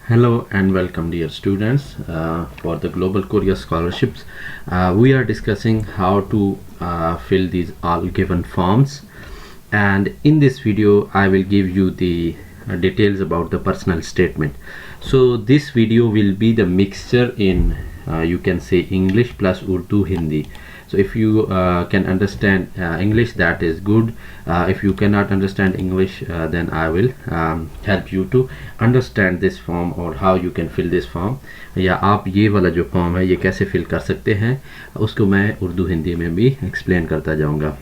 Hello and welcome, dear students, for the Global Korea Scholarships. We are discussing how to fill these all given forms, and in this video I will give you the details about the personal statement. So this video will be the mixture in you can say English plus Urdu Hindi. So if you can understand English, that is good. If you cannot understand English, then I will help you to understand this form or how you can fill this form, या आप ये वाला जो form है ये कैसे fill कर सकते हैं उसको मैं उर्दू हिंदी में भी एक्सप्लेन करता जाऊंगा.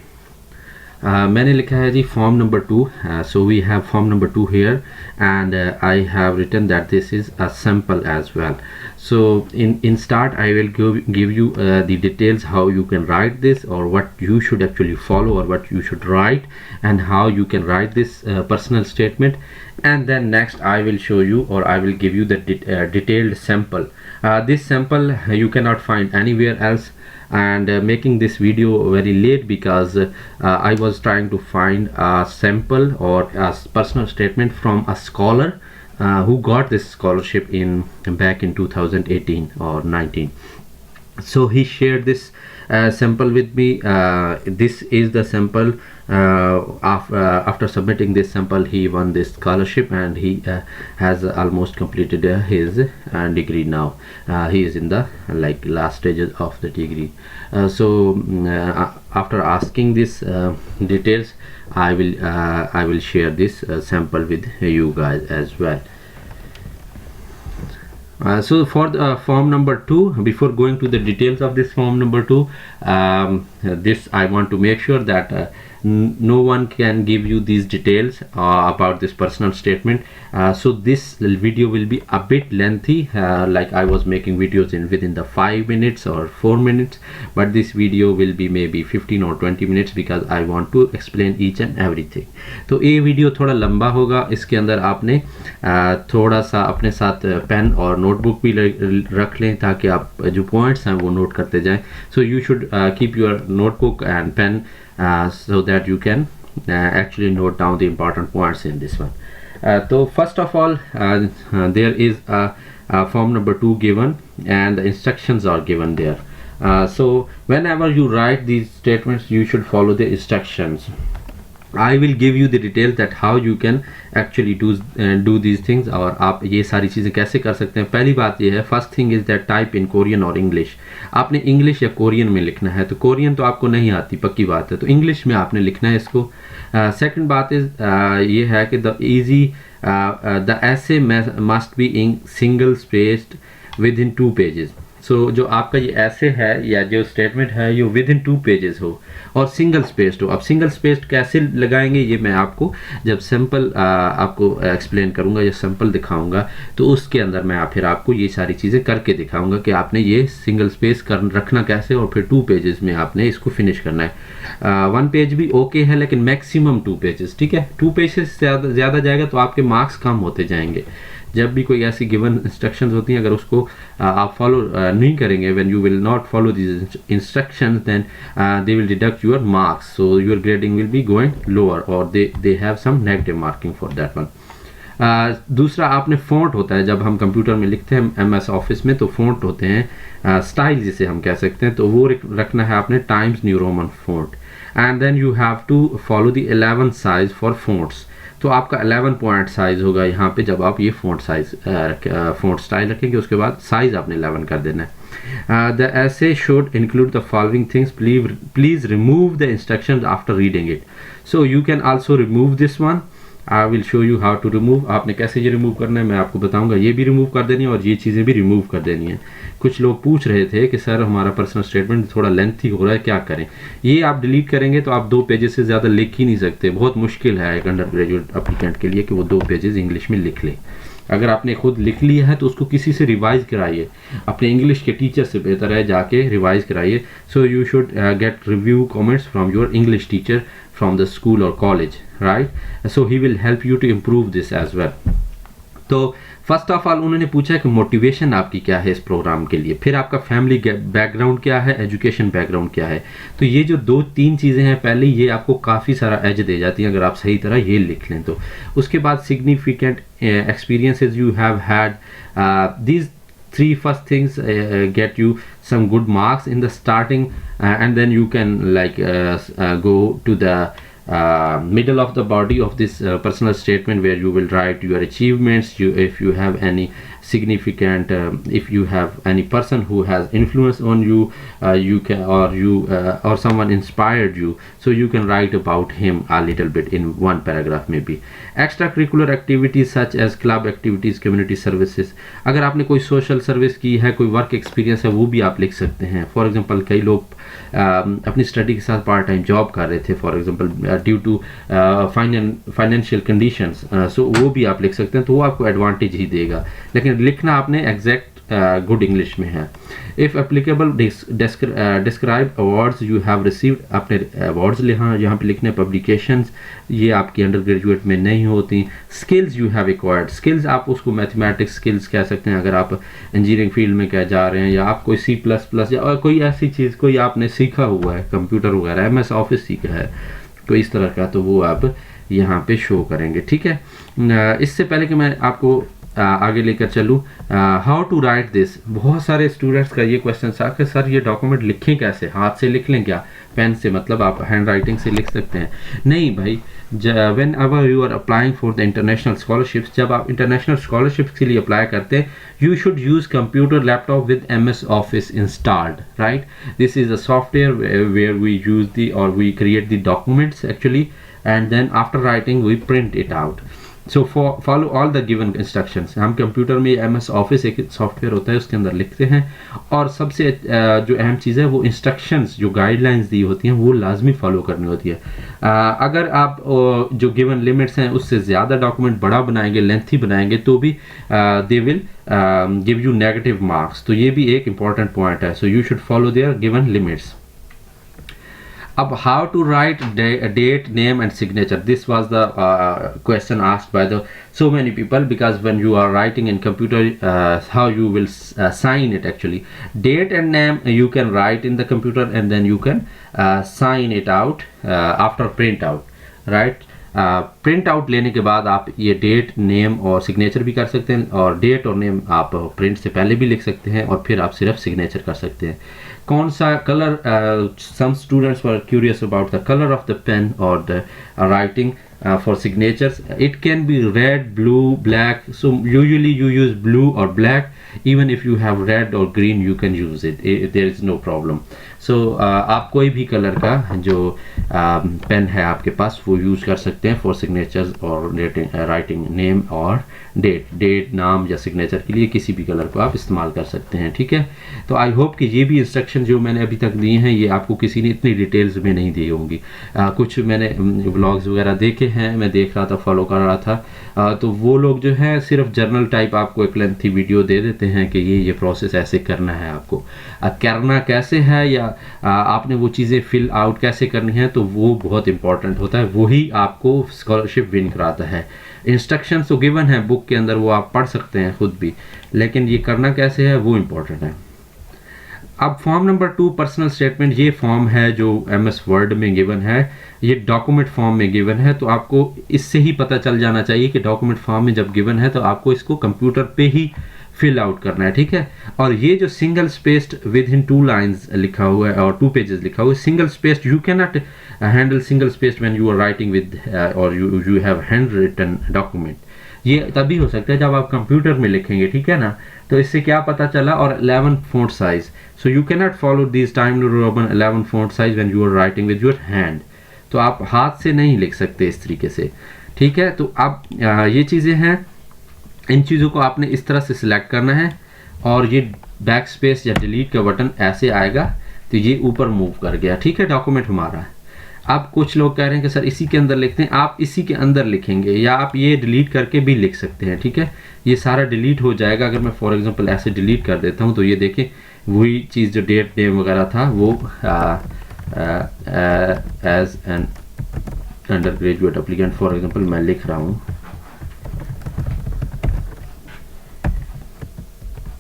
मैंने लिखा है G form number 2. So we have form number 2 here, and I have written that this is a sample as well. So in start I will give you the details how you can write this, or what you should actually follow, or what you should write, and how you can write this personal statement. And then next I will show you, or I will give you the detailed sample. This sample you cannot find anywhere else, and making this video very late because I was trying to find a sample or a personal statement from a scholar who got this scholarship back in 2018 or 19. So he shared this sample with me. This is the sample. After submitting this sample, he won this scholarship, and he has almost completed his degree now. He is in the last stages of the degree. After asking this details, I will share this sample with you guys as well. So for the form number 2, before going to the details of this form number 2, this I want to make sure that no one can give you these details about this personal statement. So this video will be a bit lengthy, like I was making videos within the 5 minutes or 4 minutes, but this video will be maybe 15 or 20 minutes because I want to explain each and everything. तो ये video थोड़ा लंबा होगा. इसके अंदर आपने थोड़ा सा अपने साथ पेन और नोटबुक भी रख लें ताकि आप जो पॉइंट्स हैं वो नोट करते जाएं. So you should keep your notebook and pen so that you can actually note down the important points in this one. So first of all, there is a form number 2 given, and the instructions are given there. So whenever you write these statements, you should follow the instructions. I will give you the details that how you can actually do these things, और आप ये सारी चीज़ें कैसे कर सकते हैं. पहली बात ये है, first thing is that type in Korean और इंग्लिश. आपने इंग्लिश या कोरियन में लिखना है. तो कोरियन तो आपको नहीं आती, पक्की बात है, तो इंग्लिश में आपने लिखना है इसको. सेकंड बात ये है कि the essay must be in single spaced within 2 pages. So जो आपका ये ऐसे है या जो स्टेटमेंट है ये विद इन 2 पेजेस हो और सिंगल स्पेस्ड हो. अब सिंगल स्पेस्ड कैसे लगाएंगे ये मैं आपको जब सैम्पल आपको एक्सप्लेन करूंगा या सैम्पल दिखाऊंगा तो उसके अंदर मैं फिर आपको ये सारी चीज़ें करके दिखाऊंगा कि आपने ये सिंगल स्पेस रखना कैसे, और फिर 2 पेजेस में आपने इसको फिनिश करना है. 1 पेज भी ओके है, लेकिन मैक्सिमम 2 पेजेस, ठीक है. 2 पेजेस से ज़्यादा जाएगा तो आपके मार्क्स कम होते जाएंगे. जब भी कोई ऐसी गिवन इंस्ट्रक्शंस होती हैं, अगर उसको आप फॉलो नहीं करेंगे, when you will not follow these instructions, then they will deduct your marks, so your grading will be going lower, और they have some negative marking for that one. दूसरा, आपने फ़ॉन्ट होता है जब हम कंप्यूटर में लिखते हैं MS ऑफिस में, तो फ़ॉन्ट होते हैं स्टाइल जिसे हम कह सकते हैं, तो वो रखना है आपने Times New Roman font. And then you have to follow the 11 size for fonts. तो आपका 11 पॉइंट साइज होगा यहाँ पे जब आप ये फ़ॉन्ट साइज फ़ॉन्ट स्टाइल रखेंगे. उसके बाद साइज आपने 11 कर देना है. The essay should include the following things. Please remove the instructions after reading it. So you can also remove this one. I will show you how to remove. आपने कैसे ये रिमूव करना है मैं आपको बताऊंगा. ये भी रिमूव कर देनी है और ये चीज़ें भी रिमूव कर देनी है. कुछ लोग पूछ रहे थे कि सर हमारा पर्सनल स्टेटमेंट थोड़ा लेंथी हो रहा है, क्या करें. ये आप डिलीट करेंगे तो आप 2 पेजेस से ज़्यादा लिख ही नहीं सकते. बहुत मुश्किल है एक अंडर ग्रेजुएट अप्लीकेंट के लिए कि वो 2 पेजेस इंग्लिश में लिख ले. अगर आपने खुद लिख लिया है तो उसको किसी से रिवाइज कराइए. अपने इंग्लिश के टीचर से बेहतर है जाके रिवाइज कराइए. सो you should get review comments from your English teacher from the school or college, right? So he will help you to improve this as well. तो फर्स्ट ऑफ ऑल उन्होंने पूछा कि मोटिवेशन आपकी क्या है इस प्रोग्राम के लिए, फिर आपका फैमिली बैकग्राउंड क्या है, एजुकेशन बैकग्राउंड क्या है। तो ये जो 2-3 चीज़ें हैं पहले, ये आपको काफ़ी सारा एज दे जाती हैं अगर आप सही तरह ये लिख लें तो। उसके बाद significant experiences you have had, these 3 first things get you some good marks in the starting, and then you can like go to the middle of the body of this personal statement where you will write your achievements, if you have any significant if you have any person who has influence on you, you can or someone inspired you, so you can write about him a little bit in one paragraph maybe. Extracurricular activities such as club activities, community services, अगर आपने कोई social service की है, कोई work experience है, वो भी आप लिख सकते हैं। फॉर एग्जांपल कई लोग अपनी स्टडी के साथ पार्ट टाइम जॉब कर रहे थे, for example due to financial conditions, so वो भी आप लिख सकते हैं, तो वो आपको एडवांटेज ही देगा। लेकिन लिखना आपने एग्जैक्ट गुड इंग्लिश में है। If applicable describe awards you have received, अपने अवार्ड्स यहाँ पे लिखने, पब्लिकेशंस ये आपकी अंडर ग्रेजुएट में नहीं होती। Skills you have acquired, skills आप उसको मैथमेटिक्स स्किल्स कह सकते हैं अगर आप इंजीनियरिंग फील्ड में क्या जा रहे हैं, या आप कोई C++ या कोई ऐसी चीज़ कोई आपने सीखा हुआ है, कंप्यूटर वगैरह, MS ऑफिस सीखा है कोई इस तरह का, तो वो आप यहाँ पे शो करेंगे। ठीक है, इससे पहले कि मैं आपको आगे लेकर चलूँ, हाउ टू राइट दिस, बहुत सारे स्टूडेंट्स का ये क्वेश्चन था कि सर ये डॉक्यूमेंट लिखें कैसे, हाथ से लिख लें क्या, पेन से, मतलब आप हैंड राइटिंग से लिख सकते हैं। नहीं भाई, whenever you are applying for the international scholarships, जब आप इंटरनेशनल स्कॉलरशिप्स के लिए अप्लाई करते हैं, you should use computer laptop with MS office installed, right. This is a software where we use the और we create the documents actually, and then after writing we print it out. So follow all the given instructions. हम computer में MS office एक software होता है, उसके अंदर लिखते हैं, और सबसे जो अहम चीज़ है वो इंस्ट्रक्शंस, जो गाइडलाइंस दी होती हैं वो लाजमी फॉलो करनी होती है। अगर आप जो गिवन लिमिट्स हैं उससे ज़्यादा डॉक्यूमेंट बड़ा बनाएंगे, लेंथी बनाएंगे, तो भी they will give you negative marks. तो ये भी एक इम्पॉर्टेंट पॉइंट है। So you should follow their given limits. अब how to write date, name and signature, this was the question asked by the so many people, because when you are writing in computer, how you will sign it actually. Date and name you can write in the computer, and then you can sign it out after print out, right. Print out लेने के बाद आप ये date, name और signature भी कर सकते हैं, और डेट और नेम आप प्रिंट से पहले भी लिख सकते हैं, और फिर आप सिर्फ सिग्नेचर कर सकते हैं। कौन सा colour, some students were curious about the colour of the pen और the writing for signatures. It can be red, blue, black, so usually you use blue or black. Even if you have red or green you can use it, there is no problem. So आप कोई भी colour का जो pen है आपके पास वो use कर सकते हैं फॉर सिग्नेचर्स और राइटिंग नेम और डेट, नाम या सिग्नेचर के लिए किसी भी कलर को आप इस्तेमाल कर सकते हैं। ठीक है, तो आई होप कि ये भी इंस्ट्रक्शन जो मैंने अभी तक दिए हैं ये आपको किसी ने इतनी डिटेल्स में नहीं दी होंगी। कुछ मैंने व्लॉग्स वगैरह देखे हैं, मैं देख रहा था, फॉलो कर रहा था, तो वो लोग जो है सिर्फ जर्नल टाइप आपको एक लेंथी वीडियो दे देते हैं कि ये प्रोसेस ऐसे करना है आपको। करना कैसे है या आपने वो चीज़ें फिल आउट कैसे करनी है, तो वो बहुत इंपॉर्टेंट होता है, वही आपको स्कॉलरशिप विन कराता है। इंस्ट्रक्शंस तो गिवन है बुक के अंदर, वो आप पढ़ सकते हैं खुद भी, लेकिन ये करना कैसे है वो इम्पोर्टेंट है। अब फॉर्म नंबर 2 पर्सनल स्टेटमेंट, ये फॉर्म है जो MS वर्ड में गिवन है, ये डॉक्यूमेंट फॉर्म में गिवन है, तो आपको इससे ही पता चल जाना चाहिए कि डॉक्यूमेंट फॉर्म में जब गिवन है तो आपको इसको कंप्यूटर पे ही फिल आउट करना है। ठीक है, और ये जो single spaced within 2 lines लिखा हुआ है और 2 पेजेस लिखा हुआ है, single spaced you can not handle single spaced when you are writing with और you have handwritten document. ये तभी हो सकता है जब आप कंप्यूटर में लिखेंगे, ठीक है ना। तो इससे क्या पता चला, और 11 font size, so you can not follow this Time New Roman 11 font size when you are writing with your hand. तो आप हाथ से नहीं लिख सकते इस तरीके से, ठीक है। तो अब ये चीज़ें हैं, इन चीज़ों को आपने इस तरह से सिलेक्ट करना है, और ये बैक स्पेस या डिलीट का बटन ऐसे आएगा तो ये ऊपर मूव कर गया, ठीक है, डॉक्यूमेंट हमारा। अब कुछ लोग कह रहे हैं कि सर इसी के अंदर लिखते हैं, आप इसी के अंदर लिखेंगे या आप ये डिलीट करके भी लिख सकते हैं, ठीक है। ये सारा डिलीट हो जाएगा। अगर मैं फॉर एग्जांपल ऐसे डिलीट कर देता हूँ तो ये देखें वही चीज़ जो डेट नेम वगैरह था वो as an undergraduate applicant for example मैं लिख रहा हूँ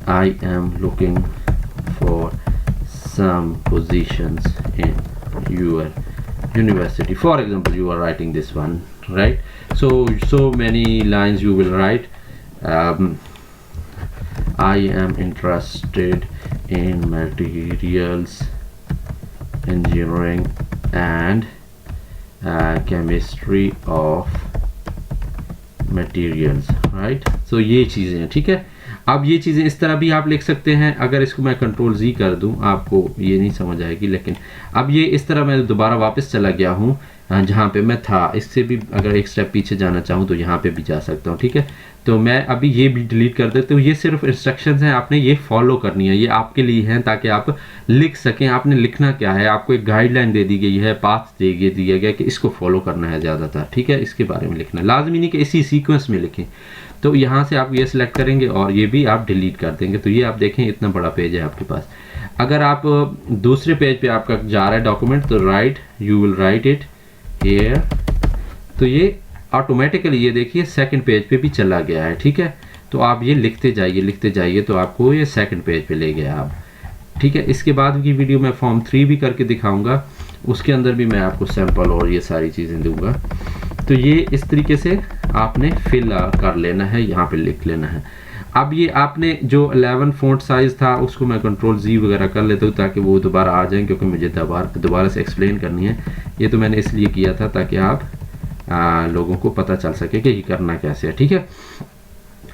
I am looking for some positions in your university. For example, you are writing this one, right? So many lines you will write. I am interested in materials engineering and chemistry of materials, right? So ये चीज़ें हैं, ठीक है। अब ये चीज़ें इस तरह भी आप लिख सकते हैं। अगर इसको मैं कंट्रोल Z कर दूं आपको ये नहीं समझ आएगी, लेकिन अब ये इस तरह मैं दोबारा वापस चला गया हूँ जहाँ पे मैं था। इससे भी अगर एक स्टेप पीछे जाना चाहूँ तो यहाँ पे भी जा सकता हूँ, ठीक है। तो मैं अभी ये भी डिलीट कर देता हूँ। ये सिर्फ इंस्ट्रक्शंस हैं, आपने ये फॉलो करनी है, ये आपके लिए हैं ताकि आप लिख सकें। आपने लिखना क्या है, आपको एक गाइडलाइन दे दी गई है, पाथ दिया गया कि इसको फॉलो करना है ज़्यादातर, ठीक है। इसके बारे में लिखना लाजमी नहीं कि इसी सीक्वेंस में लिखें। तो यहाँ से आप ये सिलेक्ट करेंगे और ये भी आप डिलीट कर देंगे। तो ये आप देखें इतना बड़ा पेज है आपके पास। अगर आप दूसरे पेज पे आपका जा रहा है डॉक्यूमेंट, तो right you will write it here, तो ये ऑटोमेटिकली ये देखिए सेकंड पेज पे भी चला गया है, ठीक है। तो आप ये लिखते जाइए तो आपको ये सेकंड पेज पे ले गया आप, ठीक है। इसके बाद की वीडियो मैं फॉर्म 3 भी करके दिखाऊंगा, उसके अंदर भी मैं आपको सैंपल और ये सारी चीज़ें दूंगा। तो ये इस तरीके से आपने फिल कर लेना है, यहाँ पे लिख लेना है। अब ये आपने जो 11 फ़ॉन्ट साइज़ था उसको मैं कंट्रोल Z वगैरह कर लेता हूँ ताकि वो दोबारा आ जाए, क्योंकि मुझे दोबारा से एक्सप्लेन करनी है। ये तो मैंने इसलिए किया था ताकि आप लोगों को पता चल सके कि ये करना कैसे है, ठीक है।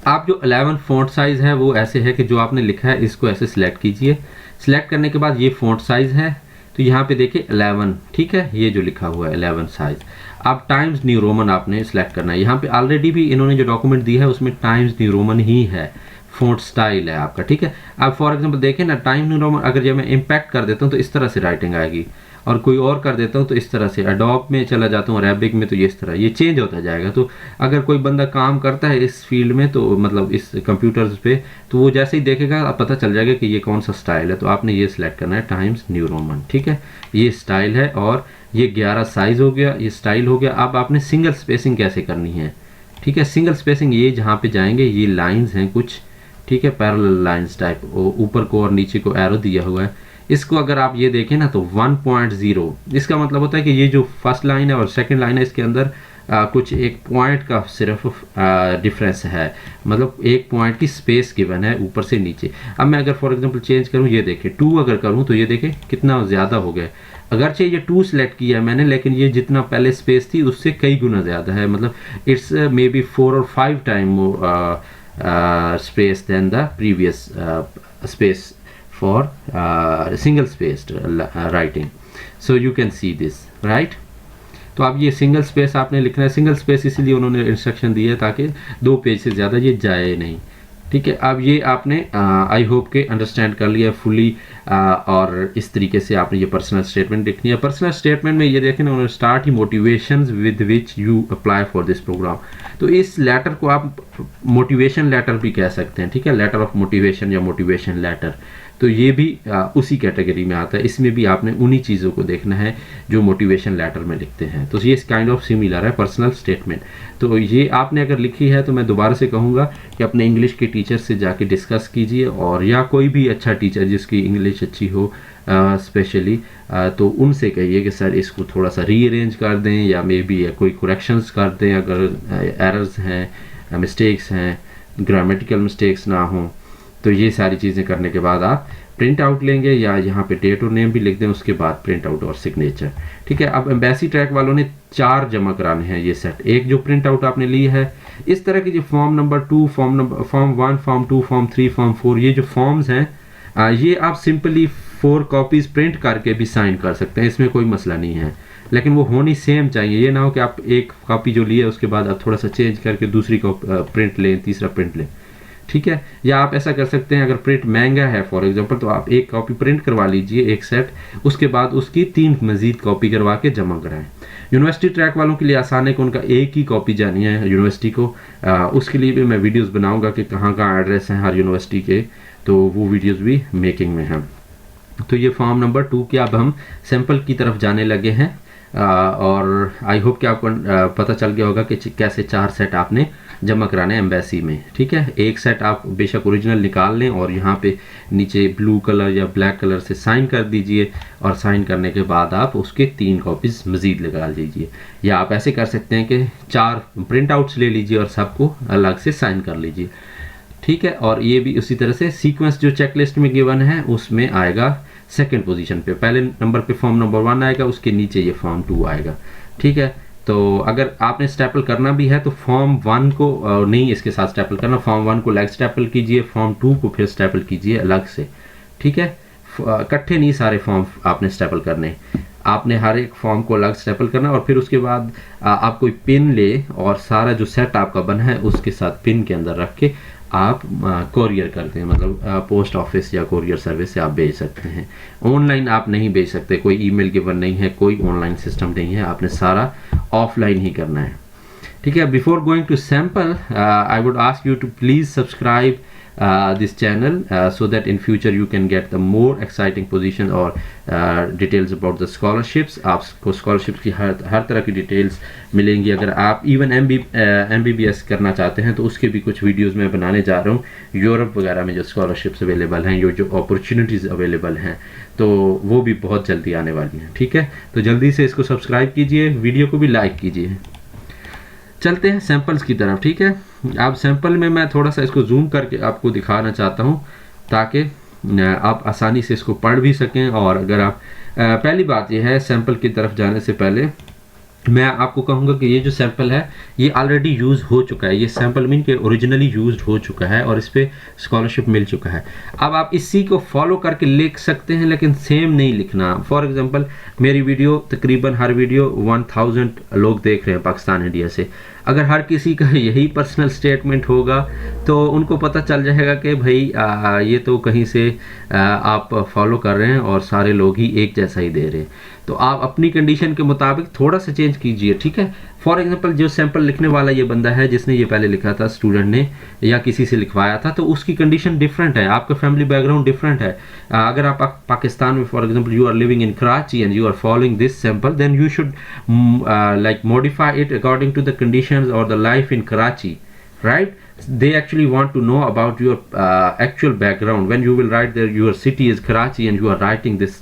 आप जो 11 फ़ॉन्ट साइज़ है वो ऐसे है कि जो आपने लिखा है इसको ऐसे सिलेक्ट कीजिए। सिलेक्ट करने के बाद ये फ़ॉन्ट साइज़ है, तो यहाँ पे देखिए 11, ठीक है। ये जो लिखा हुआ है 11 साइज़। अब टाइम्स न्यू रोमन आपने सिलेक्ट करना है। यहाँ पे ऑलरेडी भी इन्होंने जो डॉक्यूमेंट दिया है उसमें टाइम्स न्यू रोमन ही है, फ़ॉन्ट स्टाइल है आपका, ठीक है। अब फॉर एग्जांपल देखें ना, टाइम न्यू रोमन अगर जब मैं इम्पैक्ट कर देता हूँ तो इस तरह से राइटिंग आएगी, और कोई और कर देता हूँ तो इस तरह से। एडोब में चला जाता हूँ, अरेबिक में, तो ये इस तरह ये चेंज होता जाएगा। तो अगर कोई बंदा काम करता है इस फील्ड में, तो मतलब इस कंप्यूटर्स पे, तो वो जैसे ही देखेगा आप पता चल जाएगा कि ये कौन सा स्टाइल है। तो आपने ये सिलेक्ट करना है टाइम्स न्यू रोमन, ठीक है। ये स्टाइल है और ये 11 साइज़ हो गया, ये स्टाइल हो गया। अब आपने सिंगल स्पेसिंग कैसे करनी है, ठीक है। सिंगल स्पेसिंग ये जहाँ पे जाएंगे ये लाइन्स हैं कुछ, ठीक है, पैरेलल लाइन्स टाइप, ऊपर को और नीचे को एरो दिया हुआ है। इसको अगर आप ये देखें ना तो 1.0, इसका मतलब होता है कि ये जो फर्स्ट लाइन है और सेकंड लाइन है इसके अंदर कुछ एक पॉइंट का सिर्फ डिफरेंस है, मतलब एक पॉइंट की स्पेस गिवन है ऊपर से नीचे। अब मैं अगर फॉर एग्जांपल चेंज करूं, ये देखें 2 अगर करूं तो ये देखें कितना ज़्यादा हो गया। अगरचे ये 2 सेलेक्ट किया है मैंने, लेकिन ये जितना पहले स्पेस थी उससे कई गुना ज़्यादा है, मतलब इट्स मे बी 4 और 5 time space than the previous space for single spaced writing. So you can see this, right? तो अब ये सिंगल स्पेस आपने लिखना है। सिंगल स्पेस इसीलिए उन्होंने इंस्ट्रक्शन दी है ताकि 2 पेज से ज़्यादा ये जाए नहीं, ठीक है। अब ये आपने आई होप के अंडरस्टैंड कर लिया फुली, और इस तरीके से आपने ये पर्सनल स्टेटमेंट लिखनी है। पर्सनल स्टेटमेंट में ये देखें ना, उन्होंने स्टार्ट ही motivations with which you apply for this programme. तो इस लेटर को आप मोटिवेशन लेटर भी कह सकते हैं, ठीक है, लेटर ऑफ मोटिवेशन या मोटिवेशन लेटर। तो ये भी उसी कैटेगरी में आता है। इसमें भी आपने उन्हीं चीज़ों को देखना है जो मोटिवेशन लेटर में लिखते हैं। तो ये काइंड ऑफ सिमिलर है पर्सनल स्टेटमेंट। तो ये आपने अगर लिखी है तो मैं दोबारा से कहूँगा कि अपने इंग्लिश के टीचर से जाके डिस्कस कीजिए, और या कोई भी अच्छा टीचर जिसकी इंग्लिश अच्छी हो स्पेशली, तो उनसे कहिए कि सर इसको थोड़ा सा रीअरेंज कर दें, या मे बी कोई करेक्शंस कर दें अगर एरर्स हैं, मिस्टेक्स हैं, ग्रामेटिकल मिस्टेक्स ना हों। तो ये सारी चीज़ें करने के बाद आप प्रिंट आउट लेंगे, या यहाँ पे डेट और नेम भी लिख दें, उसके बाद प्रिंट आउट और सिग्नेचर, ठीक है। अब एम्बेसी ट्रैक वालों ने 4 जमा कराने हैं ये सेट। एक जो प्रिंट आउट आपने ली है, इस तरह की जो form number 2, form 1, form 2, form 3, form 4, ये जो फॉर्म्स हैं ये आप सिंपली 4 कॉपीज़ प्रिंट करके भी साइन कर सकते हैं, इसमें कोई मसला नहीं है। लेकिन वो होनी सेम चाहिए, ये ना हो कि आप एक कॉपी जो ली है उसके बाद आप थोड़ा सा चेंज करके दूसरी को प्रिंट लें, तीसरा प्रिंट लें, ठीक है। या आप ऐसा कर सकते हैं, अगर प्रिंट महंगा है फॉर एग्जांपल, तो आप एक कॉपी प्रिंट करवा लीजिए एक सेट, उसके बाद उसकी 3 मजीद कॉपी करवा के जमा कराएं। यूनिवर्सिटी ट्रैक वालों के लिए आसान है कि उनका एक ही कॉपी जानी है यूनिवर्सिटी को। उसके लिए भी मैं वीडियोस बनाऊंगा कि कहाँ कहाँ एड्रेस हैं हर यूनिवर्सिटी के, तो वो वीडियोस भी मेकिंग में हैं। तो ये फॉर्म नंबर 2 के अब हम सैंपल की तरफ जाने लगे हैं, और आई होप कि आपको पता चल गया होगा कि कैसे 4 सेट आपने जमा कराने एम्बेसी में, ठीक है। एक सेट आप बेशक ओरिजिनल निकाल लें और यहाँ पे नीचे ब्लू कलर या ब्लैक कलर से साइन कर दीजिए, और साइन करने के बाद आप उसके 3 कॉपीज़ मज़ीद लगा लीजिए। या आप ऐसे कर सकते हैं कि 4 प्रिंट आउट्स ले लीजिए और सबको अलग से साइन कर लीजिए, ठीक है। और ये भी उसी तरह से सीक्वेंस जो चेकलिस्ट में गिवन है उसमें आएगा सेकंड पोजीशन पे, पहले नंबर पे फॉर्म नंबर 1 आएगा, उसके नीचे ये फॉर्म 2 आएगा, ठीक है। तो अगर आपने स्टेपल करना भी है तो फॉर्म 1 को नहीं इसके साथ स्टेपल करना, फॉर्म 1 को लेग स्टेपल कीजिए, फॉर्म 2 को फिर स्टेपल कीजिए अलग से, ठीक है। इकट्ठे नहीं सारे फॉर्म आपने स्टेपल करने, आपने हर एक फॉर्म को अलग स्टेपल करना, और फिर उसके बाद आप कोई पिन ले और सारा जो सेट आपका बना है उसके साथ पिन के अंदर रख के आप कोरियर करते हैं, मतलब पोस्ट ऑफिस या कोरियर सर्विस से आप भेज सकते हैं। ऑनलाइन आप नहीं भेज सकते, कोई ईमेल गिवन नहीं है, कोई ऑनलाइन सिस्टम नहीं है, आपने सारा ऑफलाइन ही करना है, ठीक है। Before going to sample I would ask you to please subscribe this channel so that in future you can get the more exciting position or details about the scholarships। आपको scholarships की हर तरह की details मिलेंगी। अगर आप even MBBS करना चाहते हैं तो उसके भी कुछ वीडियोस मैं बनाने जा रहा हूँ, यूरोप वगैरह में जो scholarships अवेलेबल हैं, जो अपॉर्चुनिटीज़ अवेलेबल हैं, तो वो भी बहुत जल्दी आने वाली हैं, ठीक है। तो जल्दी से इसको सब्सक्राइब कीजिए, वीडियो को भी लाइक कीजिए। चलते हैं सैंपल्स की तरफ, ठीक है। आप सैंपल में मैं थोड़ा सा इसको जूम करके आपको दिखाना चाहता हूँ ताकि आप आसानी से इसको पढ़ भी सकें। और अगर आप पहली बात यह है, सैंपल की तरफ जाने से पहले मैं आपको कहूँगा कि ये जो सैंपल है ये ऑलरेडी यूज़ हो चुका है, ये सैंपल मीन के ओरिजिनली यूज्ड हो चुका है और इस पर स्कॉलरशिप मिल चुका है। अब आप इसी को फॉलो करके लिख सकते हैं, लेकिन सेम नहीं लिखना। फॉर एग्जांपल मेरी वीडियो तकरीबन हर वीडियो 1000 लोग देख रहे हैं पाकिस्तान इंडिया से। अगर हर किसी का यही पर्सनल स्टेटमेंट होगा तो उनको पता चल जाएगा कि भाई ये तो कहीं से आप फॉलो कर रहे हैं और सारे लोग ही एक जैसा ही दे रहे हैं। तो आप अपनी कंडीशन के मुताबिक थोड़ा सा चेंज कीजिए, ठीक है। फॉर एग्जांपल जो सैंपल लिखने वाला ये बंदा है जिसने ये पहले लिखा था, स्टूडेंट ने या किसी से लिखवाया था, तो उसकी कंडीशन डिफरेंट है, आपका फैमिली बैकग्राउंड डिफरेंट है। अगर आप पाकिस्तान में for example you are living in Karachi and you are following this sample, then you should like modify it according to the conditions or the life in Karachi, right? They actually want to know about your actual background. When you will write there your city is Karachi and you are writing this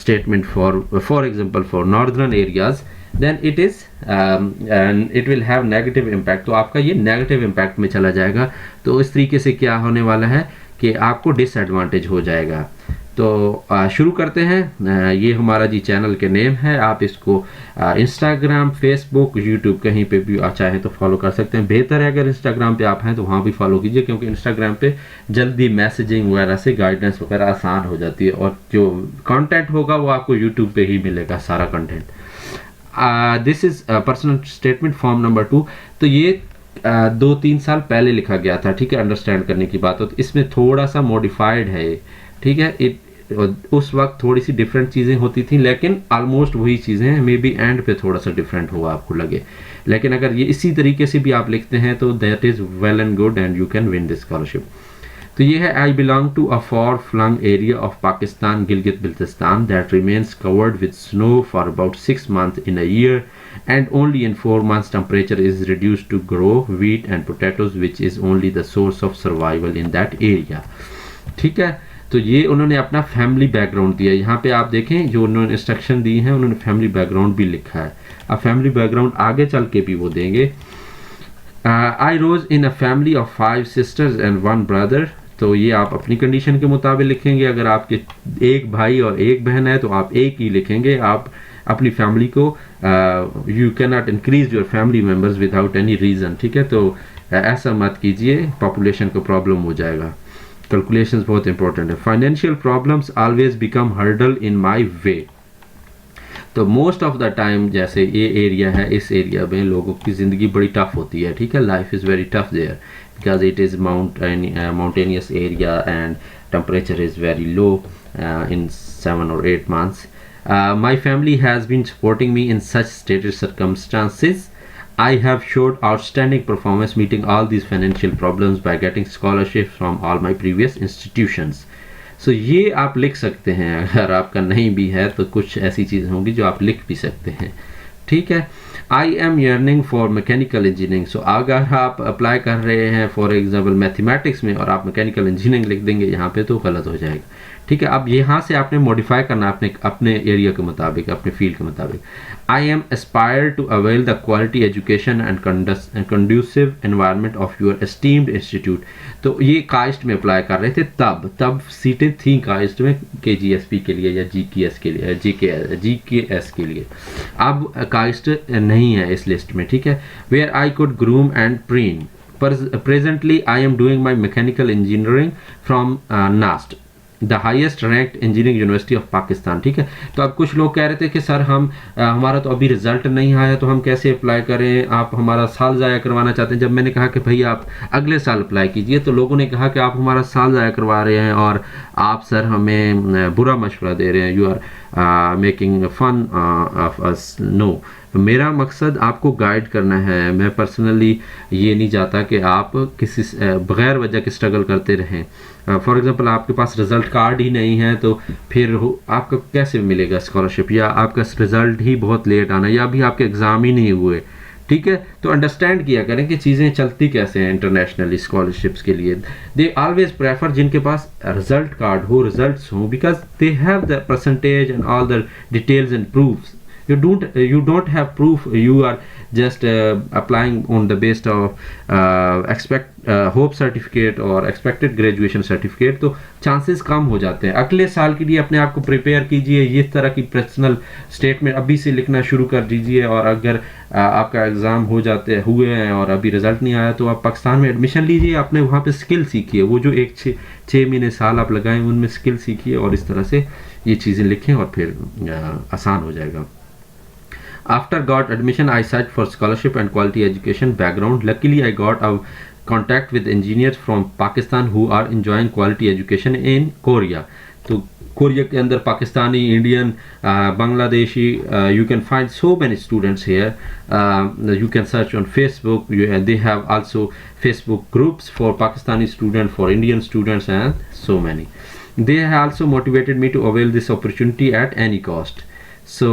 statement for example for northern areas, then it is and it will have negative impact। तो आपका ये negative impact में चला जाएगा। तो इस तरीके से क्या होने वाला है कि आपको डिसएडवांटेज हो जाएगा। तो शुरू करते हैं। ये हमारा जी चैनल के नेम है, आप इसको इंस्टाग्राम, फेसबुक, यूट्यूब कहीं पे भी चाहें तो फॉलो कर सकते हैं। बेहतर है अगर इंस्टाग्राम पे आप हैं तो वहाँ भी फॉलो कीजिए, क्योंकि इंस्टाग्राम पे जल्दी मैसेजिंग वगैरह से गाइडेंस वगैरह आसान हो जाती है, और जो कंटेंट होगा वो आपको यूट्यूब पे ही मिलेगा सारा content. This is personal statement form number 2। तो ये 2-3 साल पहले लिखा गया था, ठीक है। अंडरस्टैंड करने की बात हो तो इसमें थोड़ा सा मॉडिफाइड है, ठीक है। उस वक्त थोड़ी सी डिफरेंट चीज़ें होती थी, लेकिन ऑलमोस्ट वही चीज़ें हैं, मे बी एंड पे थोड़ा सा डिफरेंट हुआ आपको लगे। लेकिन अगर ये इसी तरीके से भी आप लिखते हैं तो that is well and good and you can win this scholarship. तो ये है, I belong to a far flung area of Pakistan, Gilgit Baltistan, that remains covered with snow for about 6 months in a year and only in 4 months temperature is reduced to grow wheat and potatoes which is only the source of survival in that area, ठीक है। तो ये उन्होंने अपना family background दिया। यहाँ पे आप देखें जो उन्होंने इंस्ट्रक्शन दी हैं उन्होंने फैमिली बैकग्राउंड भी लिखा है। अब फैमिली बैकग्राउंड आगे चल के भी वो देंगे। I rose in a family of 5 sisters and 1 brother। तो ये आप अपनी कंडीशन के मुताबिक लिखेंगे। अगर आपके एक भाई और एक बहन है तो आप एक ही लिखेंगे। आप अपनी फैमिली को you can not increase your family members without any reason, ठीक है। तो ऐसा मत कीजिए, पॉपुलेशन को प्रॉब्लम हो जाएगा। कैलकुलेशंस बहुत इंपॉर्टेंट है। Financial problems always become hurdle in my way. तो मोस्ट ऑफ द टाइम जैसे ये एरिया है, इस एरिया में लोगों की ज़िंदगी बड़ी टफ होती है, ठीक है। Life is very tough there because it is mountainous area and temperature is very low in 7 or 8 months. My family has been supporting me in such stated circumstances. I have showed outstanding performance meeting all these financial problems by getting scholarships from all my previous institutions. So ये आप लिख सकते हैं। अगर आपका नहीं भी है तो कुछ ऐसी चीज़ें होंगी जो आप लिख भी सकते हैं, ठीक है। I am yearning for mechanical engineering, so अगर आप अप्लाई कर रहे हैं फॉर एग्जाम्पल मैथमेटिक्स में और आप मैकेनिकल इंजीनियरिंग लिख देंगे यहाँ पे तो गलत हो जाएगा, ठीक है। अब यहाँ से आपने मॉडिफाई करना अपने अपने एरिया के मुताबिक, अपने फील्ड के मुताबिक। I am aspire to avail the quality education and conducive environment of your esteemed institute. तो ये काइस्ट में अप्लाई कर रहे थे, तब सीटें थी काइस्ट में KGSP के लिए या GKS के लिए, GKS के लिए। अब काइस्ट नहीं है इस लिस्ट में, ठीक है। Where I could groom and preen. Presently, I am doing my mechanical engineering from NAST, the highest ranked engineering university of Pakistan, ठीक है। तो अब कुछ लोग कह रहे थे कि सर हम हमारा तो अभी रिजल्ट नहीं आया तो हम कैसे अप्लाई करें, आप हमारा साल ज़ाया करवाना चाहते हैं। जब मैंने कहा कि भाई आप अगले साल अप्लाई कीजिए तो लोगों ने कहा कि आप हमारा साल ज़ाया करवा रहे हैं और आप सर हमें बुरा मशवरा दे रहे हैं, you are making fun of us. No, मेरा मकसद आपको गाइड करना है। मैं पर्सनली ये नहीं चाहता कि आप किसी बग़ैर वजह के स्ट्रगल करते रहें। फॉर एग्ज़ाम्पल आपके पास रिज़ल्ट कार्ड ही नहीं है तो फिर आपका कैसे मिलेगा स्कॉलरशिप, या आपका रिज़ल्ट ही बहुत लेट आना, या अभी आपके एग्ज़ाम ही नहीं हुए, ठीक है। तो अंडरस्टैंड किया करें कि चीज़ें चलती कैसे हैं इंटरनेशनली स्कॉलरशिप्स के लिए। दे ऑलवेज प्रेफर जिनके पास रिज़ल्ट कार्ड हो, रिज़ल्ट्स हो, because they have the percentage and all the details and proofs. You don't have proof, you are just applying on the basis of hope certificate or expected graduation certificate, तो chances कम हो जाते हैं। अगले साल के लिए अपने आप को प्रिपेयर कीजिए, ये तरह की पर्सनल स्टेटमेंट अभी से लिखना शुरू कर दीजिए। और अगर आपका एग्ज़ाम हुए हैं और अभी रिजल्ट नहीं आया तो आप पाकिस्तान में एडमिशन लीजिए, आपने वहाँ पे स्किल सीखिए, वो जो 6 महीने साल आप लगाएं उनमें स्किल सीखिए और इस तरह से ये चीज़ें लिखें और फिर आसान हो जाएगा। After got admission, I searched for scholarship and quality education background. Luckily, I got a contact with engineers from Pakistan who are enjoying quality education in Korea. तो कोरिया के अंदर Pakistani, Indian, Bangladeshi, you can find so many students here. You can search on Facebook. They have also Facebook groups for Pakistani students, for Indian students, and so many. They also motivated me to avail this opportunity at any cost. So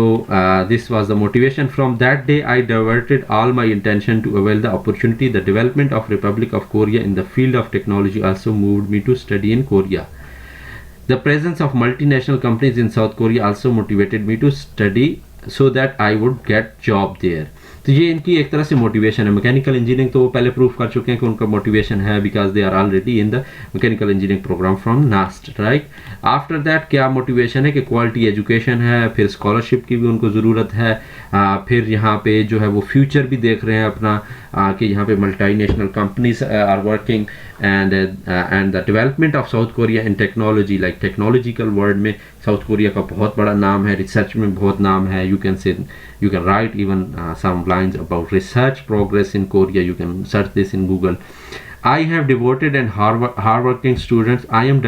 this was the motivation. From that day I diverted all my attention to avail the opportunity. The development of Republic of Korea in the field of technology also moved me to study in Korea. The presence of multinational companies in South Korea also motivated me to study so that I would get job there. तो ये इनकी एक तरह से motivation है। Mechanical engineering तो वो पहले प्रूफ कर चुके हैं कि उनका मोटिवेशन है, because they are already in the mechanical engineering program from NUST, right. After that क्या मोटिवेशन है कि क्वालिटी एजुकेशन है, फिर स्कॉलरशिप की भी उनको ज़रूरत है, फिर यहाँ पे जो है वो फ्यूचर भी देख रहे हैं अपना, कि यहाँ पे multinational companies are working and the development of South Korea in technology, like technological world में साउथ कोरिया का बहुत बड़ा नाम है, रिसर्च में बहुत नाम है। You can write even some lines about research progress in Korea. You can search this in Google. I have devoted and hardworking students. I am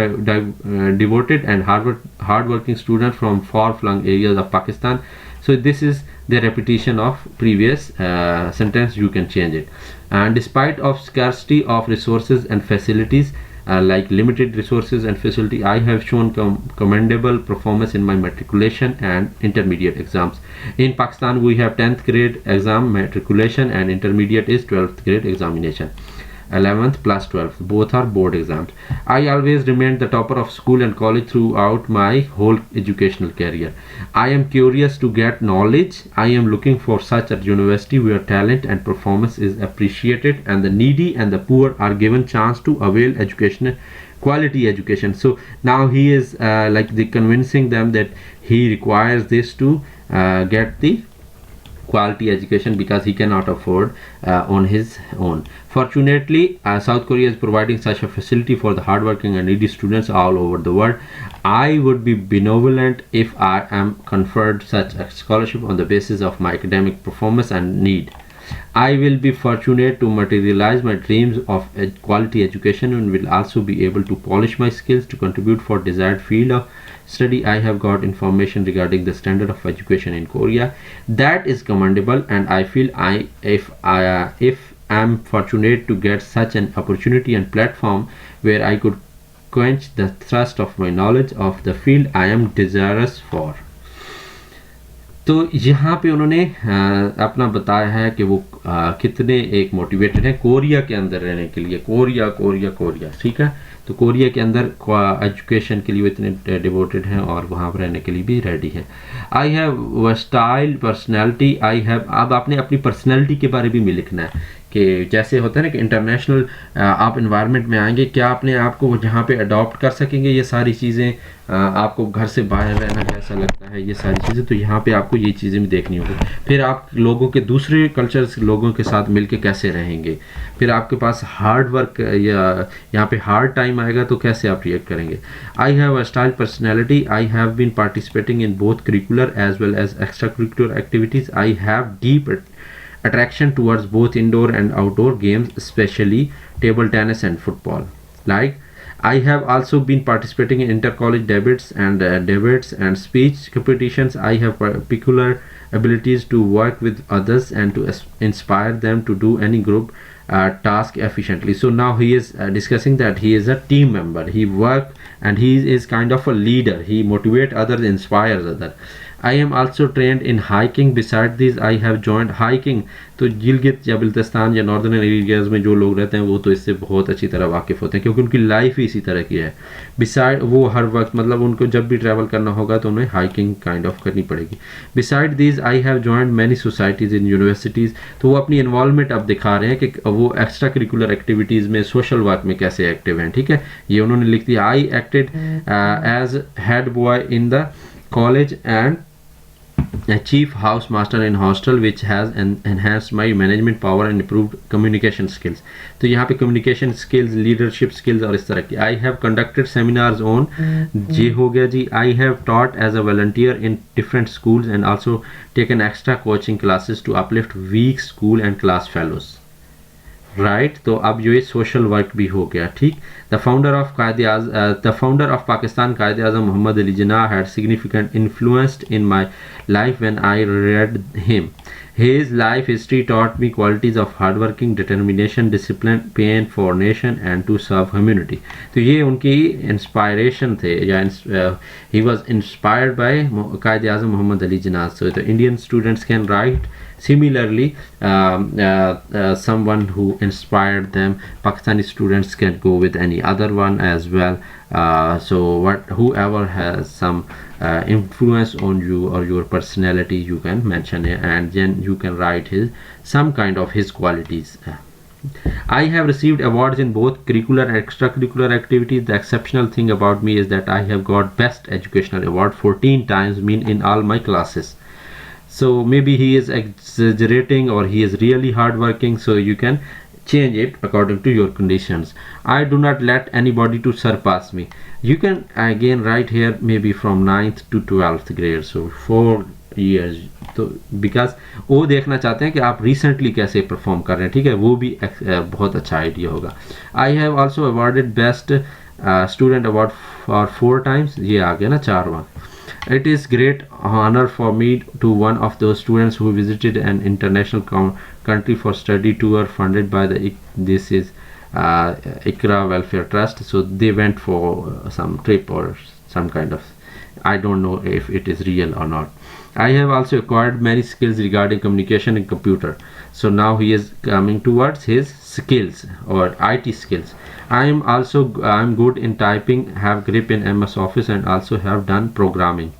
devoted and hardworking students from far-flung areas of Pakistan. So this is the repetition of previous sentence. You can change it. And despite of scarcity of resources and facilities, like limited resources and facility, I have shown commendable performance in my matriculation and intermediate exams. In Pakistan, we have 10th grade exam matriculation and intermediate is 12th grade examination. 11th plus 12th, both are board exams. I always remained the topper of school and college throughout my whole educational career. I am curious to get knowledge. I am looking for such a university where talent and performance is appreciated and the needy and the poor are given chance to avail education, quality education. So now he is like convincing them that he requires this to get the quality education because he cannot afford on his own. Fortunately, South Korea is providing such a facility for the hardworking and needy students all over the world. I would be benevolent if I am conferred such a scholarship on the basis of my academic performance and need. I will be fortunate to materialize my dreams of quality education and will also be able to polish my skills to contribute for desired field of study. I have got information regarding the standard of education in Korea that is commendable, and I feel if I'm fortunate to get such an opportunity and platform where I could quench the thirst of my knowledge of the field I am desirous for. तो यहाँ पे उन्होंने अपना बताया है कि वो कितने एक मोटिवेटेड हैं कोरिया के अंदर रहने के लिए। कोरिया कोरिया कोरिया, ठीक है। तो कोरिया के अंदर एजुकेशन के लिए वो इतने डिवोटेड हैं और वहाँ पर रहने के लिए भी रेडी है। I have versatile personality, I have, अब आपने अपनी पर्सनैलिटी के बारे में भी लिखना है कि जैसे होता है ना कि इंटरनेशनल आप इन्वायरमेंट में आएंगे, क्या अपने आप को जहाँ पे अडॉप्ट कर सकेंगे ये सारी चीज़ें, आपको घर से बाहर रहना कैसा लगता है, ये सारी चीज़ें, तो यहाँ पे आपको ये चीज़ें भी देखनी होगी। फिर आप लोगों के दूसरे कल्चर्स लोगों के साथ मिलके कैसे रहेंगे, फिर आपके पास हार्ड वर्क या यहाँ पे हार्ड टाइम आएगा तो कैसे आप रिएक्ट करेंगे। I have a style personality, I have been participating in both curricular as well as extra curricular activities, I have deep attraction towards both indoor and outdoor games, especially table tennis and football. Like, I have also been participating in inter-college debates and speech competitions. I have particular abilities to work with others and to inspire them to do any group task efficiently. So now he is discussing that he is a team member. He work and he is kind of a leader. He motivate others, inspires others. I am also trained in hiking. Beside this, I have joined hiking. तो गिलगित या बल्तिस्तान या northern areas में जो लोग रहते हैं वो तो इससे बहुत अच्छी तरह वाकिफ़ होते हैं क्योंकि उनकी लाइफ ही इसी तरह की है। बिसाइड वो हर वक्त मतलब उनको जब भी ट्रैवल करना होगा तो उन्हें हाइकिंग काइंड ऑफ करनी पड़ेगी। Beside this I have joined many societies in universities, तो वो अपनी इन्वॉल्वमेंट अब दिखा रहे हैं कि वो एक्स्ट्रा करिकुलर एक्टिविटीज़ में सोशल वर्क में कैसे एक्टिव हैं, ठीक है। ये उन्होंने लिख दिया, I acted as head boy in the college and a chief house master in hostel which has enhanced my management power and improved communication skills। तो यहाँ पे communication skills, leadership skills और इस तरह की। I have conducted seminars on, ये हो गया जी। I have taught as a volunteer in different schools and also taken extra coaching classes to uplift weak school and class fellows। Right तो अब ये सोशल वर्क भी हो गया, ठीक। The founder of Pakistan Quaid Azam Muhammad Ali Jinnah had significant influenced in my life when I read him. His life history taught me qualities of hard working, determination, discipline, pain for nation and to serve community। तो ये उनकी inspiration थे या he was inspired by Quaid Azam Muhammad Ali Jinnah. So the Indian students can write similarly someone who inspired them. Pakistani students can go with any other one as well. So whoever has some influence on you or your personality, you can mention it and then you can write some kind of his qualities. I have received awards in both curricular and extracurricular activities. The exceptional thing about me is that I have got best educational award 14 times, in all my classes. So maybe he is exaggerating or he is really hardworking, so you can change it according to your conditions. I do not let anybody to surpass me. You can again write here maybe from 9th to 12th grade, so 4 years। तो because वो देखना चाहते हैं कि आप recently कैसे perform कर रहे हैं, ठीक है, वो भी बहुत अच्छा आइडिया होगा। I have also awarded best student award for 4 times, ये आ गया ना 4वां। It is great honor for me to one of those students who visited an international country for study tour funded by this is Ikra Welfare Trust. So they went for some trip or some kind of, I don't know if it is real or not. I have also acquired many skills regarding communication and computer. So now he is coming towards his skills or IT skills. I'm good in typing, have grip in MS Office and also have done programming.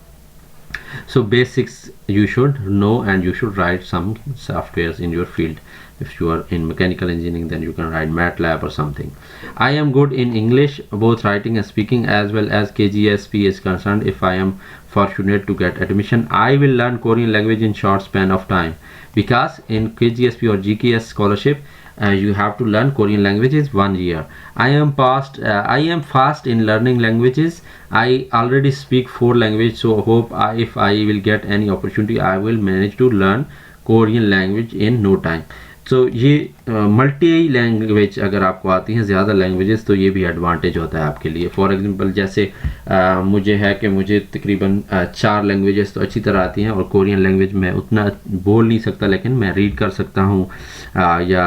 So basics you should know and you should write some softwares in your field. If you are in mechanical engineering, then you can write MATLAB or something. I am good in English, both writing and speaking, as well as KGSP is concerned. If I am fortunate to get admission, I will learn Korean language in short span of time, because in KGSP or GKS scholarship you have to learn Korean languages 1 year. I am fast in learning languages. I already speak 4 languages, so hope if I will get any opportunity, I will manage to learn Korean language in no time. सो ये multi language अगर आपको आती हैं ज़्यादा languages, तो ये भी advantage होता है आपके लिए। फॉर एग्जांपल जैसे मुझे है कि मुझे तकरीबन 4 लैंग्वेजेस तो अच्छी तरह आती हैं, और कोरियन लैंग्वेज मैं उतना बोल नहीं सकता, लेकिन मैं रीड कर सकता हूँ या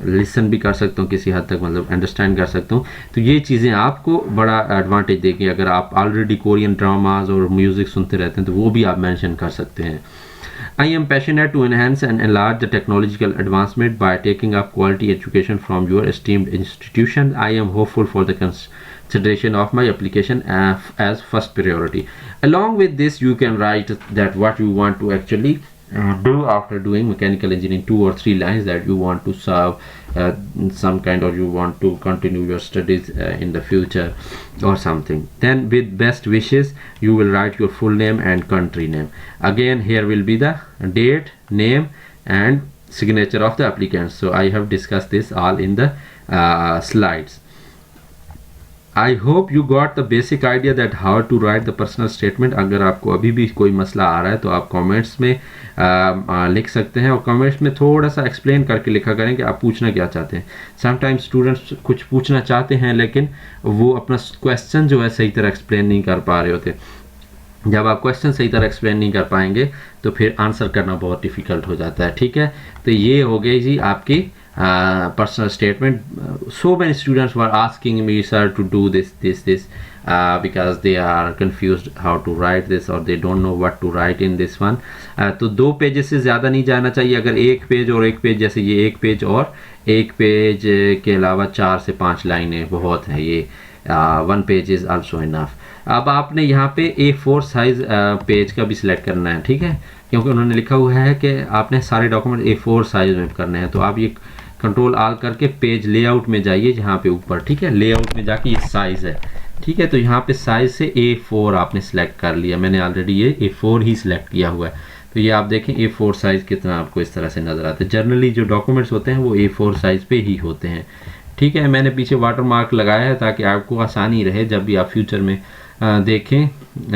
लिसन भी कर सकता हूँ किसी हद तक, मतलब अंडरस्टैंड कर सकता हूँ। तो ये चीज़ें आपको बड़ा एडवांटेज देगी। अगर आप ऑलरेडी कोरियन ड्रामाज और म्यूज़िक सुनते रहते हैं तो वो भी आप मेंशन कर सकते हैं। I am passionate to enhance and enlarge the technological advancement by taking up quality education from your esteemed institution. I am hopeful for the consideration of my application as first priority. Along with this, you can write that what you want to actually do after doing mechanical engineering, 2 or 3 lines that you want to serve some kind, or you want to continue your studies in the future or something. Then with best wishes, you will write your full name and country name. Again, here will be the date, name and signature of the applicant. So I have discussed this all in the slides. I hope you got the basic idea that how to write the personal statement. अगर आपको अभी भी कोई मसला आ रहा है तो आप कमेंट्स में लिख सकते हैं, और कमेंट्स में थोड़ा सा एक्सप्लेन करके लिखा करें कि आप पूछना क्या चाहते हैं। समटाइम्स स्टूडेंट्स कुछ पूछना चाहते हैं लेकिन वो अपना क्वेश्चन जो है सही तरह एक्सप्लेन नहीं कर पा रहे होते। जब आप क्वेश्चन सही तरह एक्सप्लेन नहीं कर पाएंगे तो फिर आंसर करना बहुत डिफ़िकल्ट हो जाता है। ठीक है, तो ये हो गई जी आपकी personal statement. So many students were asking me, sir, to do this because they are confused how to write this, or they don't know what to write in this one. तो 2 पेजेस से ज़्यादा नहीं जाना चाहिए। अगर 1 page और 1 page, जैसे ये 1 पेज और 1 पेज के अलावा 4 से 5 लाइनें बहुत है, ये 1 पेज इज़ आल्सो इनफ। अब आपने यहाँ पे A4 साइज़ पेज का भी सिलेक्ट करना है, ठीक है, क्योंकि उन्होंने लिखा हुआ है कि आपने सारे डॉक्यूमेंट A4 साइज़ में करने हैं। तो आप ये कंट्रोल आल करके पेज लेआउट में जाइए, जहाँ पे ऊपर, ठीक है, लेआउट में जाके ये साइज़ है, ठीक है, तो यहाँ पे साइज़ से A4 आपने सिलेक्ट कर लिया। मैंने ऑलरेडी ये A4 ही सिलेक्ट किया हुआ है। तो ये आप देखें A4 साइज़ कितना आपको इस तरह से नज़र आता है। जनरली जो डॉक्यूमेंट्स होते हैं वो A4 साइज़ पे ही होते हैं, ठीक है। मैंने पीछे वाटर मार्क लगाया है ताकि आपको आसानी रहे जब भी आप फ्यूचर में देखें,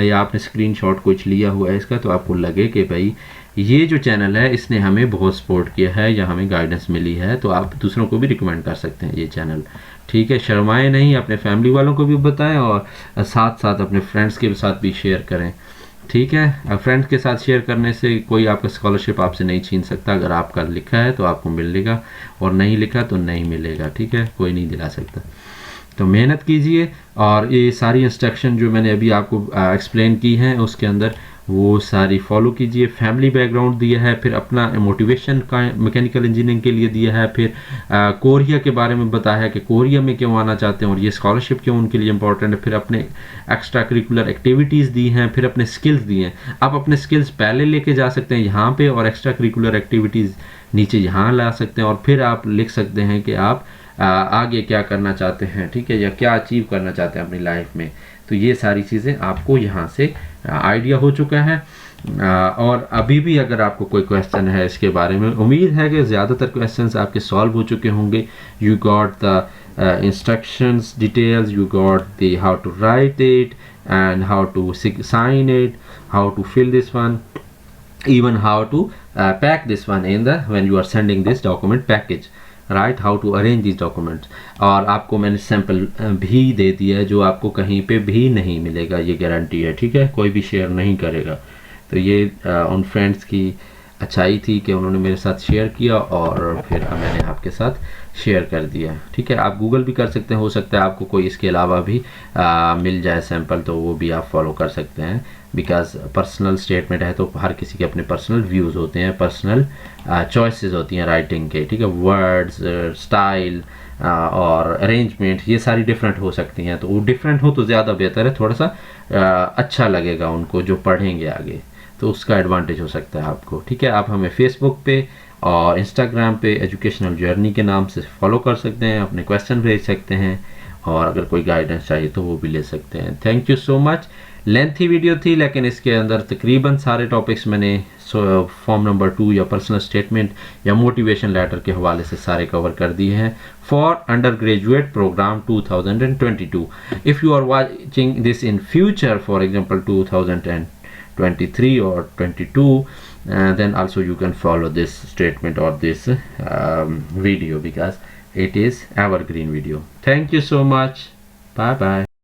या आपने स्क्रीनशॉट कुछ लिया हुआ है इसका, तो आपको लगे कि भाई ये जो चैनल है इसने हमें बहुत सपोर्ट किया है या हमें गाइडेंस मिली है, तो आप दूसरों को भी रिकमेंड कर सकते हैं ये चैनल, ठीक है। शर्माएं नहीं, अपने फैमिली वालों को भी बताएं और साथ साथ अपने फ्रेंड्स के साथ भी शेयर करें, ठीक है। फ्रेंड्स के साथ शेयर करने से कोई आपका स्कॉलरशिप आपसे नहीं छीन सकता। अगर आपका लिखा है तो आपको मिलेगा, और नहीं लिखा तो नहीं मिलेगा, ठीक है, कोई नहीं दिला सकता। तो मेहनत कीजिए, और ये सारी इंस्ट्रक्शन जो मैंने अभी आपको एक्सप्लेन की हैं उसके अंदर वो सारी फॉलो कीजिए। फैमिली बैकग्राउंड दिया है, फिर अपना मोटिवेशन का मैकेनिकल इंजीनियरिंग के लिए दिया है, फिर कोरिया के बारे में बताया है कि कोरिया में क्यों आना चाहते हैं और ये स्कॉलरशिप क्यों उनके लिए इंपॉर्टेंट है, फिर अपने एक्स्ट्रा करिकुलर एक्टिविटीज़ दी हैं, फिर अपने स्किल्स दिए हैं। आप अपने स्किल्स पहले लेके जा सकते हैं यहाँ पे, और एक्स्ट्रा करिकुलर एक्टिविटीज़ नीचे यहाँ ला सकते हैं, और फिर आप लिख सकते हैं कि आप आगे क्या करना चाहते हैं, ठीक है, या क्या अचीव करना चाहते हैं अपनी लाइफ में। तो ये सारी चीज़ें आपको यहाँ से आइडिया हो चुका है। और अभी भी अगर आपको कोई क्वेश्चन है इसके बारे में, उम्मीद है कि ज़्यादातर क्वेश्चंस आपके सॉल्व हो चुके होंगे। You got the instructions details, you got the how to write it and how to sign it, how to fill this one, even how to pack this one in the when you are sending this document package, right, how to arrange these documents। और आपको मैंने sample भी दे दिया है जो आपको कहीं पे भी नहीं मिलेगा, ये गारंटी है, ठीक है, कोई भी शेयर नहीं करेगा। तो ये उन फ्रेंड्स की अच्छाई थी कि उन्होंने मेरे साथ शेयर किया और फिर मैंने आपके साथ शेयर कर दिया, ठीक है। आप गूगल भी कर सकते हैं, हो सकता है आपको कोई इसके अलावा भी मिल जाए सैंपल, तो वो भी आप फॉलो कर सकते हैं। बिकॉज पर्सनल स्टेटमेंट है तो हर किसी के अपने पर्सनल व्यूज़ होते हैं, पर्सनल चॉइसेस होती हैं राइटिंग के, ठीक है, वर्ड्स, स्टाइल और अरेंजमेंट, ये सारी डिफरेंट हो सकती हैं। तो वो डिफरेंट हो तो ज़्यादा बेहतर है, थोड़ा सा अच्छा लगेगा उनको जो पढ़ेंगे आगे, तो उसका एडवांटेज हो सकता है आपको, ठीक है। आप हमें फेसबुक पे और इंस्टाग्राम पे एजुकेशनल जर्नी के नाम से फॉलो कर सकते हैं, अपने क्वेश्चन भेज सकते हैं, और अगर कोई गाइडेंस चाहिए तो वो भी ले सकते हैं। Thank you so much. Lengthy video थी, लेकिन इसके अंदर तकरीबन सारे टॉपिक्स मैंने फॉर्म नंबर 2 या पर्सनल स्टेटमेंट या मोटिवेशन लेटर के हवाले से सारे कवर कर दिए हैं for undergraduate programme 2022। If you are watching this in future, for example 2023 or 22, then also you can follow this statement or this video, because it is evergreen video. Thank you so much. Bye bye.